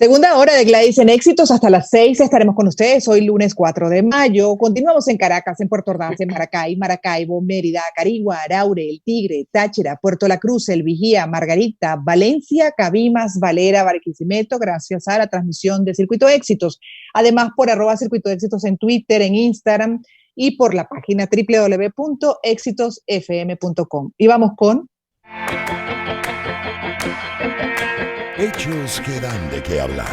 Segunda hora de Gladys en Éxitos, hasta las 6 estaremos con ustedes, hoy lunes 4 de mayo. Continuamos en Caracas, en Puerto Ordaz, en Maracay, Maracaibo, Mérida, Carigua, Araure, El Tigre, Táchira, Puerto La Cruz, El Vigía, Margarita, Valencia, Cabimas, Valera, Barquisimeto, gracias a la transmisión de Circuito Éxitos. Además, por @Circuito Éxitos en Twitter, en Instagram y por la página www.exitosfm.com. Y vamos con... Hechos que dan de qué hablar.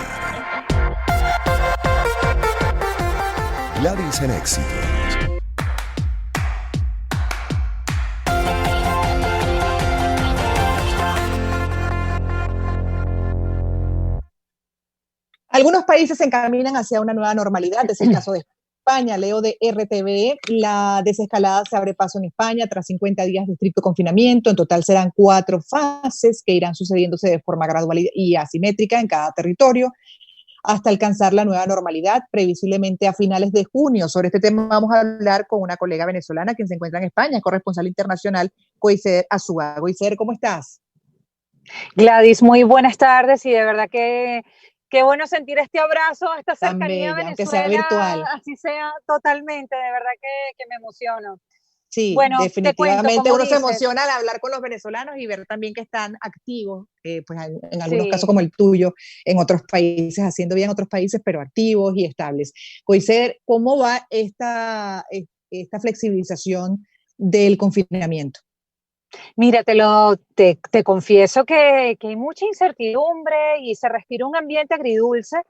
Gladys en Éxitos. Algunos países se encaminan hacia una nueva normalidad, es el caso de España. Leo de RTVE, la desescalada se abre paso en España tras 50 días de estricto confinamiento. En total serán 4 fases que irán sucediéndose de forma gradual y asimétrica en cada territorio hasta alcanzar la nueva normalidad, previsiblemente a finales de junio. Sobre este tema vamos a hablar con una colega venezolana que se encuentra en España, corresponsal internacional, Koiser Azúa. Koiser, ¿cómo estás? Gladys, muy buenas tardes y de verdad que qué bueno sentir este abrazo, esta cercanía a Venezuela, aunque sea virtual. así sea totalmente, de verdad que me emociono. Sí, bueno, definitivamente uno se emociona al hablar con los venezolanos y ver también que están activos, pues en algunos casos como el tuyo, en otros países, haciendo bien en otros países, pero activos y estables. Koiser, ¿cómo va esta flexibilización del confinamiento? Mira, te confieso que hay mucha incertidumbre y se respira un ambiente agridulce,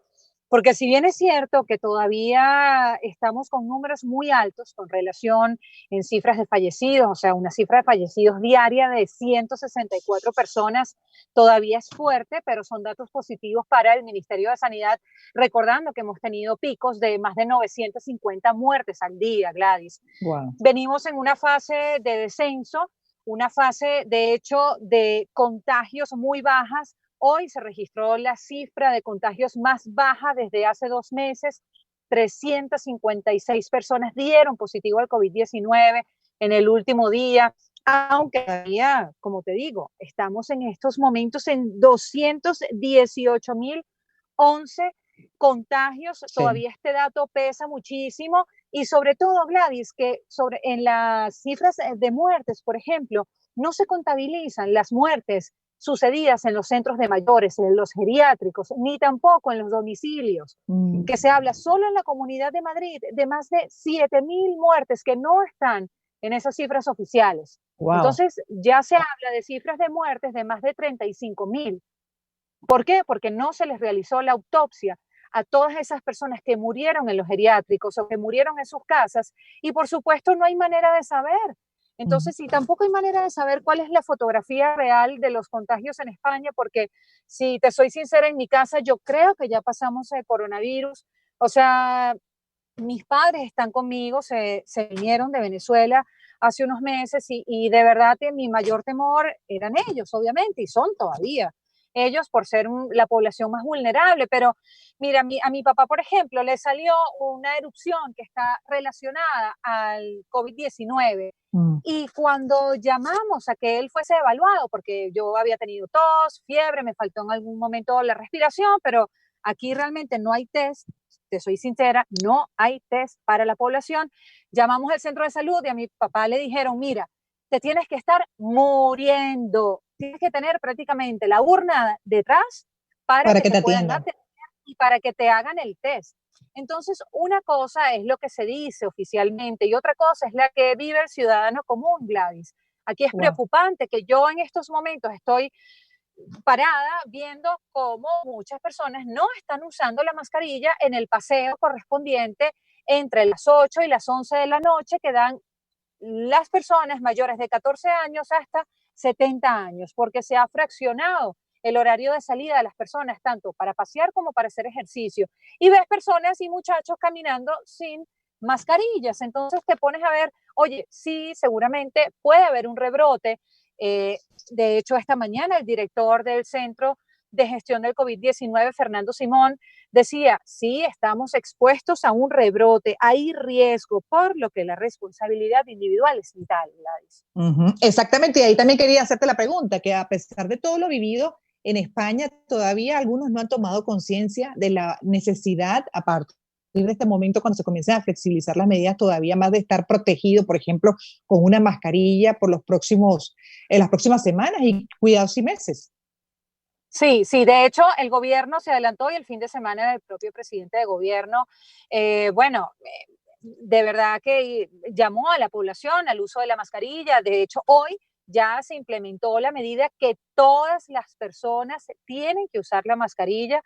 porque si bien es cierto que todavía estamos con números muy altos con relación en cifras de fallecidos, o sea, una cifra de fallecidos diaria de 164 personas todavía es fuerte, pero son datos positivos para el Ministerio de Sanidad, recordando que hemos tenido picos de más de 950 muertes al día, Gladys. Wow. Venimos en una fase de descenso, una fase, de hecho, de contagios muy bajas. Hoy se registró la cifra de contagios más baja desde hace 2 meses. 356 personas dieron positivo al COVID-19 en el último día, aunque todavía, como te digo, estamos en estos momentos en 218.011 contagios. Sí. Todavía este dato pesa muchísimo. Y sobre todo, Gladys, que en las cifras de muertes, por ejemplo, no se contabilizan las muertes sucedidas en los centros de mayores, en los geriátricos, ni tampoco en los domicilios, que se habla solo en la Comunidad de Madrid de más de 7.000 muertes que no están en esas cifras oficiales. Wow. Entonces, ya se habla de cifras de muertes de más de 35.000. ¿Por qué? Porque no se les realizó la autopsia a todas esas personas que murieron en los geriátricos o que murieron en sus casas, y por supuesto no hay manera de saber. Entonces, y tampoco hay manera de saber cuál es la fotografía real de los contagios en España, porque si te soy sincera, en mi casa yo creo que ya pasamos el coronavirus. O sea, mis padres están conmigo, se vinieron de Venezuela hace unos meses y de verdad que mi mayor temor eran ellos, obviamente, y son todavía ellos por ser la población más vulnerable. Pero mira, a mi papá, por ejemplo, le salió una erupción que está relacionada al COVID-19. Y cuando llamamos a que él fuese evaluado, porque yo había tenido tos, fiebre, me faltó en algún momento la respiración, pero aquí realmente no hay test, te soy sincera, no hay test para la población. Llamamos al centro de salud y a mi papá le dijeron, mira, te tienes que estar muriendo, tienes que tener prácticamente la urna detrás para que te puedan dar y para que te hagan el test. Entonces, una cosa es lo que se dice oficialmente y otra cosa es la que vive el ciudadano común, Gladys. Aquí es preocupante que yo en estos momentos estoy parada viendo cómo muchas personas no están usando la mascarilla en el paseo correspondiente entre las 8 y las 11 de la noche que dan las personas mayores de 14 años hasta 70 años, porque se ha fraccionado el horario de salida de las personas, tanto para pasear como para hacer ejercicio. Y ves personas y muchachos caminando sin mascarillas. Entonces te pones a ver, oye, sí, seguramente puede haber un rebrote. De hecho, esta mañana el director del Centro de Gestión del COVID-19, Fernando Simón, decía, sí, estamos expuestos a un rebrote, hay riesgo, por lo que la responsabilidad individual es vital, Gladys. Exactamente, y ahí también quería hacerte la pregunta, que a pesar de todo lo vivido, en España todavía algunos no han tomado conciencia de la necesidad, a partir de este momento, cuando se comiencen a flexibilizar las medidas, todavía más de estar protegido, por ejemplo, con una mascarilla por las próximas semanas y cuidados y meses. Sí, sí, de hecho el gobierno se adelantó y el fin de semana el propio presidente de gobierno, bueno, de verdad que llamó a la población al uso de la mascarilla. De hecho, hoy ya se implementó la medida que todas las personas tienen que usar la mascarilla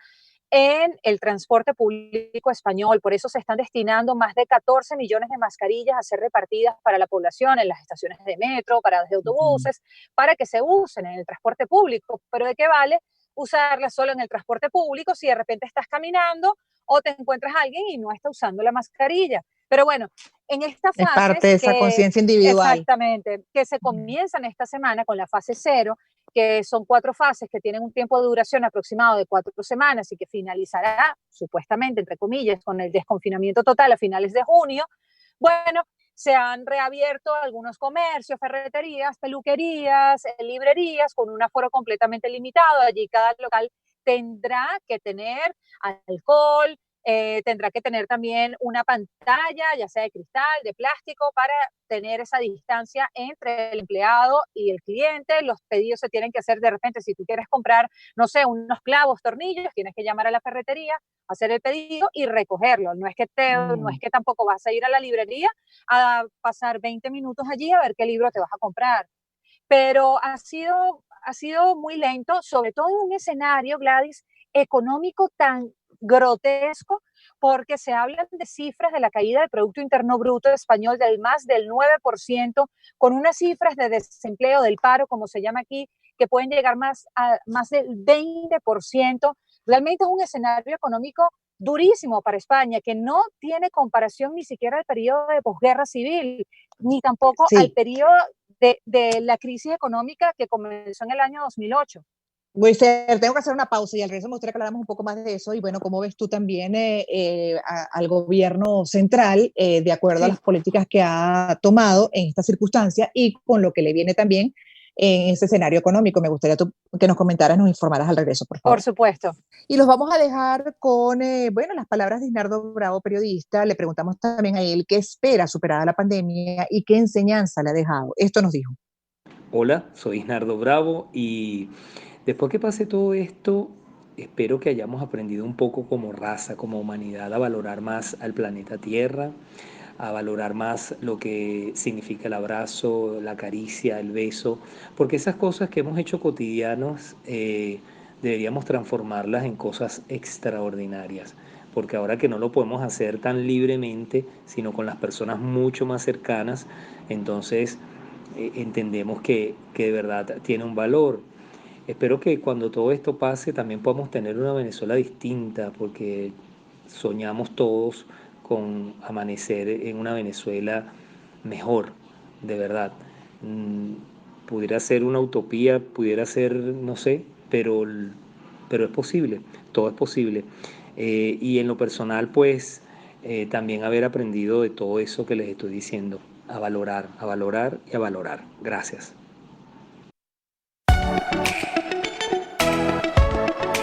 en el transporte público español. Por eso se están destinando más de 14 millones de mascarillas a ser repartidas para la población en las estaciones de metro, paradas de autobuses, para que se usen en el transporte público. Pero ¿de qué vale usarlas solo en el transporte público si de repente estás caminando o te encuentras a alguien y no está usando la mascarilla? Pero bueno, en estas Es parte de fases esa conciencia individual. exactamente, que se comienzan esta semana con la fase cero, que son 4 fases que tienen un tiempo de duración aproximado de 4 semanas y que finalizará, supuestamente, entre comillas, con el desconfinamiento total a finales de junio. Bueno, se han reabierto algunos comercios, ferreterías, peluquerías, librerías con un aforo completamente limitado. Allí cada local tendrá que tener alcohol, tendrá que tener también una pantalla, ya sea de cristal, de plástico, para tener esa distancia entre el empleado y el cliente. Los pedidos se tienen que hacer de repente, si tú quieres comprar, no sé, unos clavos, tornillos, tienes que llamar a la ferretería, hacer el pedido y recogerlo. No es que tampoco vas a ir a la librería a pasar 20 minutos allí a ver qué libro te vas a comprar. Pero ha sido muy lento, sobre todo en un escenario, Gladys, económico tan grotesco, porque se hablan de cifras de la caída del Producto Interno Bruto español del más del 9%, con unas cifras de desempleo, del paro, como se llama aquí, que pueden llegar más del 20%. Realmente es un escenario económico durísimo para España, que no tiene comparación ni siquiera al periodo de posguerra civil, ni tampoco al periodo de la crisis económica que comenzó en el año 2008. Tengo que hacer una pausa y al regreso me gustaría que habláramos un poco más de eso. Y bueno, ¿cómo ves tú también al gobierno central, de acuerdo a las políticas que ha tomado en esta circunstancia y con lo que le viene también en ese escenario económico? Me gustaría que nos comentaras, nos informaras al regreso, por favor. Por supuesto. Y los vamos a dejar con, las palabras de Isnardo Bravo, periodista. Le preguntamos también a él qué espera superada la pandemia y qué enseñanza le ha dejado. Esto nos dijo. Hola, soy Isnardo Bravo y después que pase todo esto, espero que hayamos aprendido un poco como raza, como humanidad, a valorar más al planeta Tierra, a valorar más lo que significa el abrazo, la caricia, el beso, porque esas cosas que hemos hecho cotidianos deberíamos transformarlas en cosas extraordinarias, porque ahora que no lo podemos hacer tan libremente, sino con las personas mucho más cercanas, entonces entendemos que de verdad tiene un valor. Espero que cuando todo esto pase también podamos tener una Venezuela distinta, porque soñamos todos con amanecer en una Venezuela mejor, de verdad. Pudiera ser una utopía, pudiera ser, no sé, pero es posible, todo es posible. Y en lo personal, pues, también haber aprendido de todo eso que les estoy diciendo, a valorar y a valorar. Gracias.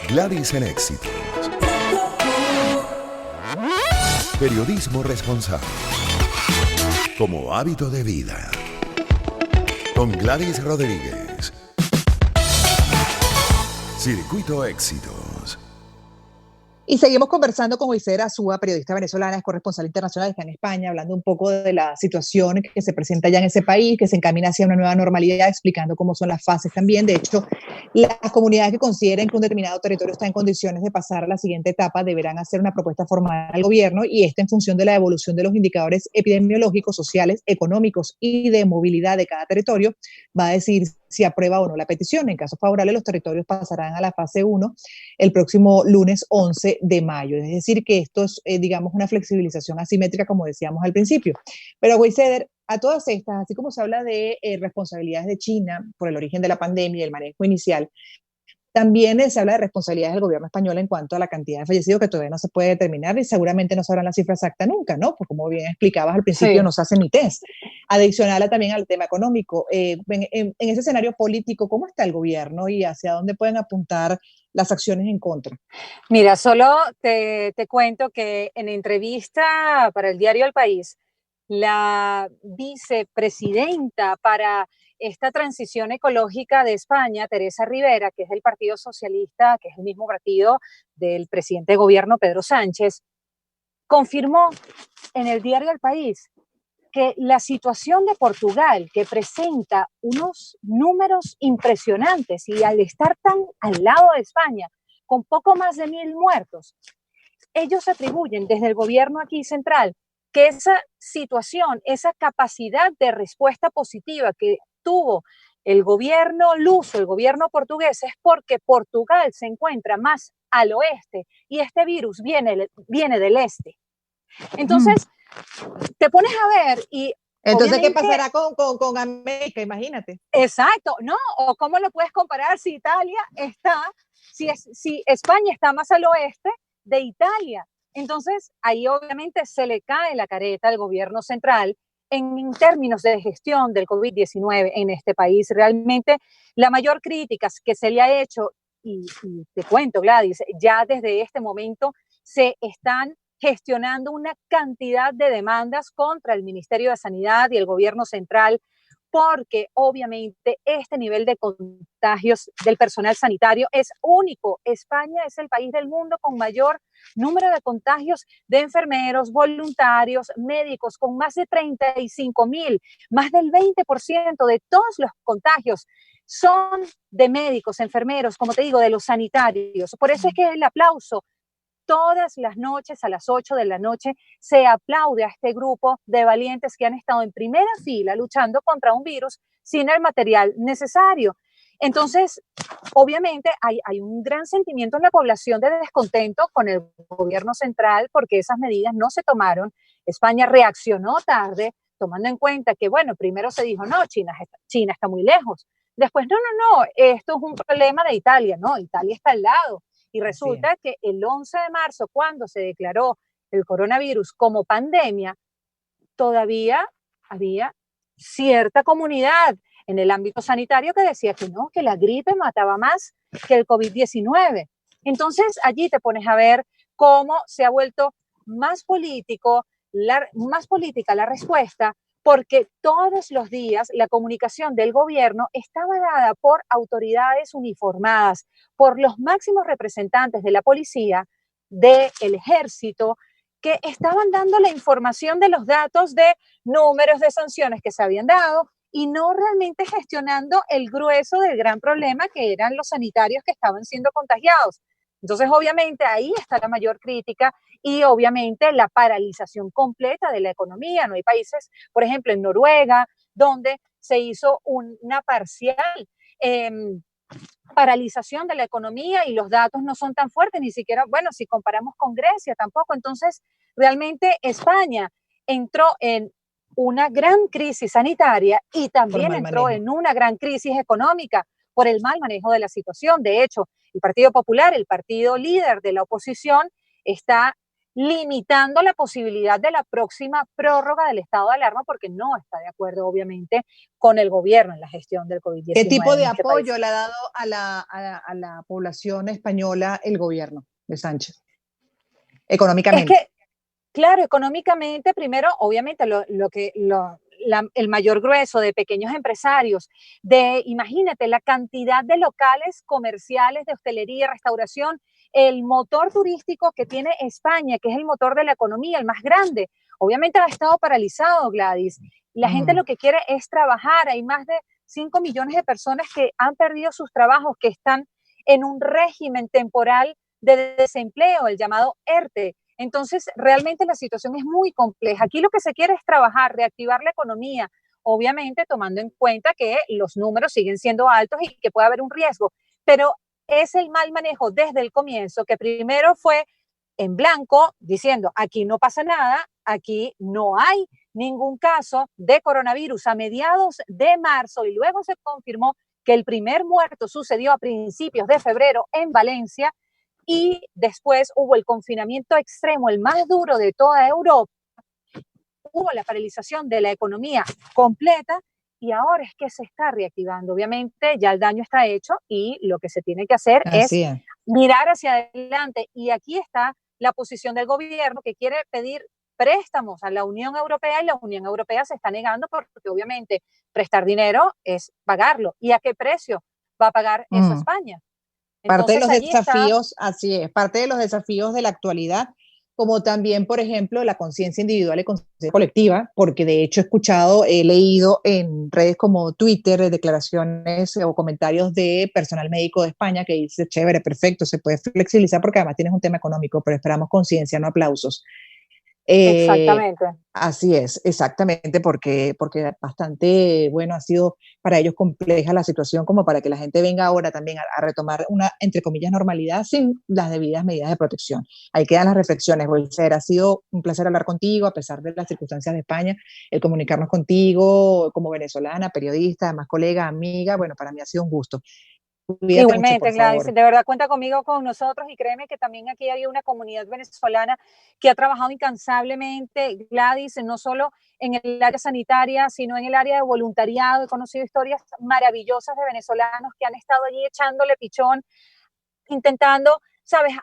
Gladys en Éxitos. Periodismo responsable. Como hábito de vida. Con Gladys Rodríguez. Circuito Éxitos. Y seguimos conversando con Wayser Azúa, periodista venezolana, es corresponsal internacional, está en España, hablando un poco de la situación que se presenta ya en ese país, que se encamina hacia una nueva normalidad, explicando cómo son las fases también. De hecho, las comunidades que consideren que un determinado territorio está en condiciones de pasar a la siguiente etapa deberán hacer una propuesta formal al gobierno, y esta en función de la evolución de los indicadores epidemiológicos, sociales, económicos y de movilidad de cada territorio, va a decir si aprueba o no la petición. En caso favorable, los territorios pasarán a la fase 1 el próximo lunes 11 de mayo. Es decir, que esto es, digamos, una flexibilización asimétrica, como decíamos al principio. Pero, Wayser, a todas estas, así como se habla de responsabilidades de China por el origen de la pandemia y el manejo inicial, también se habla de responsabilidades del gobierno español en cuanto a la cantidad de fallecidos, que todavía no se puede determinar y seguramente no sabrán la cifra exacta nunca, ¿no? Pues como bien explicabas al principio, no se hace ni test. adicional también al tema económico. En ese escenario político, ¿cómo está el gobierno y hacia dónde pueden apuntar las acciones en contra? Mira, solo te cuento que en entrevista para el diario El País, la vicepresidenta para esta transición ecológica de España, Teresa Rivera, que es del Partido Socialista, que es el mismo partido del presidente de gobierno Pedro Sánchez, confirmó en el diario El País que la situación de Portugal, que presenta unos números impresionantes y al estar tan al lado de España, con poco más de 1.000 muertos, ellos atribuyen desde el gobierno aquí central que esa situación, esa capacidad de respuesta positiva que tuvo el gobierno luso, el gobierno portugués, es porque Portugal se encuentra más al oeste y este virus viene del este. Entonces, te pones a ver y... Entonces, ¿qué pasará con América? Imagínate. Exacto, ¿no? O cómo lo puedes comparar si Italia está, si España está más al oeste de Italia. Entonces, ahí obviamente se le cae la careta al gobierno central en términos de gestión del COVID-19 en este país. Realmente, la mayor crítica que se le ha hecho, y te cuento, Gladys, ya desde este momento se están gestionando una cantidad de demandas contra el Ministerio de Sanidad y el gobierno central, porque obviamente este nivel de contagios del personal sanitario es único. España es el país del mundo con mayor número de contagios de enfermeros, voluntarios, médicos, con más de 35,000, más del 20% de todos los contagios son de médicos, enfermeros, como te digo, de los sanitarios. Por eso es que el aplauso todas las noches a las 8 de la noche se aplaude a este grupo de valientes que han estado en primera fila luchando contra un virus sin el material necesario. Entonces, obviamente hay un gran sentimiento en la población de descontento con el gobierno central porque esas medidas no se tomaron. España reaccionó tarde, tomando en cuenta que, bueno, primero se dijo, no, China está muy lejos. Después, no, esto es un problema de Italia. No, Italia está al lado. Y resulta que el 11 de marzo, cuando se declaró el coronavirus como pandemia, todavía había cierta comunidad en el ámbito sanitario que decía que no, que la gripe mataba más que el COVID-19. Entonces, allí te pones a ver cómo se ha vuelto más política la respuesta, porque todos los días la comunicación del gobierno estaba dada por autoridades uniformadas, por los máximos representantes de la policía, del ejército, que estaban dando la información de los datos de números de sanciones que se habían dado y no realmente gestionando el grueso del gran problema que eran los sanitarios que estaban siendo contagiados. Entonces, obviamente, ahí está la mayor crítica y, obviamente, la paralización completa de la economía. No hay países, por ejemplo, en Noruega, donde se hizo una parcial paralización de la economía y los datos no son tan fuertes, ni siquiera, bueno, si comparamos con Grecia tampoco. Entonces, realmente España entró en una gran crisis sanitaria y también entró en una gran crisis económica por el mal manejo de la situación. De hecho, el Partido Popular, el partido líder de la oposición, está limitando la posibilidad de la próxima prórroga del estado de alarma porque no está de acuerdo, obviamente, con el gobierno en la gestión del COVID-19. ¿Qué tipo de apoyo le ha dado a la población española el gobierno de Sánchez? Económicamente. Es que, claro, económicamente, primero, obviamente, el mayor grueso de pequeños empresarios, imagínate, la cantidad de locales comerciales, de hostelería, restauración, el motor turístico que tiene España, que es el motor de la economía, el más grande, obviamente ha estado paralizado, Gladys. La gente lo que quiere es trabajar. Hay más de 5 millones de personas que han perdido sus trabajos, que están en un régimen temporal de desempleo, el llamado ERTE. Entonces, realmente la situación es muy compleja. Aquí lo que se quiere es trabajar, reactivar la economía, obviamente tomando en cuenta que los números siguen siendo altos y que puede haber un riesgo, pero es el mal manejo desde el comienzo, que primero fue en blanco, diciendo aquí no pasa nada, aquí no hay ningún caso de coronavirus a mediados de marzo, y luego se confirmó que el primer muerto sucedió a principios de febrero en Valencia, y después hubo el confinamiento extremo, el más duro de toda Europa, hubo la paralización de la economía completa y ahora es que se está reactivando. Obviamente ya el daño está hecho y lo que se tiene que hacer es mirar hacia adelante. Y aquí está la posición del gobierno que quiere pedir préstamos a la Unión Europea y la Unión Europea se está negando porque obviamente prestar dinero es pagarlo. ¿Y a qué precio va a pagar eso España? Parte de los desafíos, así es, parte de los desafíos de la actualidad, como también, por ejemplo, la conciencia individual y conciencia colectiva, porque de hecho he leído en redes como Twitter declaraciones o comentarios de personal médico de España que dice, chévere, perfecto, se puede flexibilizar porque además tienes un tema económico, pero esperamos conciencia, no aplausos. Exactamente. Así es, exactamente, porque bastante, bueno, ha sido para ellos compleja la situación como para que la gente venga ahora también a retomar una, entre comillas, normalidad sin las debidas medidas de protección. Ahí quedan las reflexiones, Wilser. Ha sido un placer hablar contigo, a pesar de las circunstancias de España, el comunicarnos contigo como venezolana, periodista, además colega, amiga, bueno, para mí ha sido un gusto. Cuídate igualmente, mucho, Gladys, de verdad cuenta conmigo con nosotros y créeme que también aquí hay una comunidad venezolana que ha trabajado incansablemente, Gladys, no solo en el área sanitaria, sino en el área de voluntariado. He conocido historias maravillosas de venezolanos que han estado allí echándole pichón, intentando, sabes,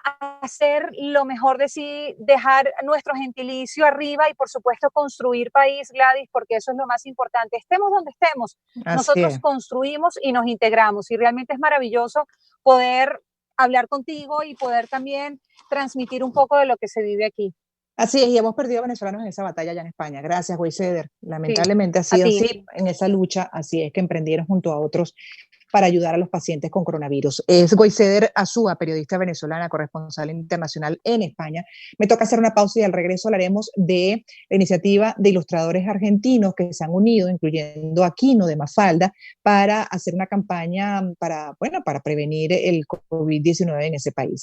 hacer lo mejor de sí, dejar nuestro gentilicio arriba y por supuesto construir país, Gladys, porque eso es lo más importante. Estemos donde estemos, nosotros construimos y nos integramos y realmente es maravilloso poder hablar contigo y poder también transmitir un poco de lo que se vive aquí. Así es, y hemos perdido venezolanos en esa batalla allá en España. Gracias, Wilser. Lamentablemente ha sido así en esa lucha, así es que emprendieron junto a otros para ayudar a los pacientes con coronavirus. Es Goiseder Azúa, periodista venezolana, corresponsal internacional en España. Me toca hacer una pausa y al regreso hablaremos de la iniciativa de ilustradores argentinos que se han unido, incluyendo Aquino de Mafalda, para hacer una campaña para prevenir el COVID-19 en ese país.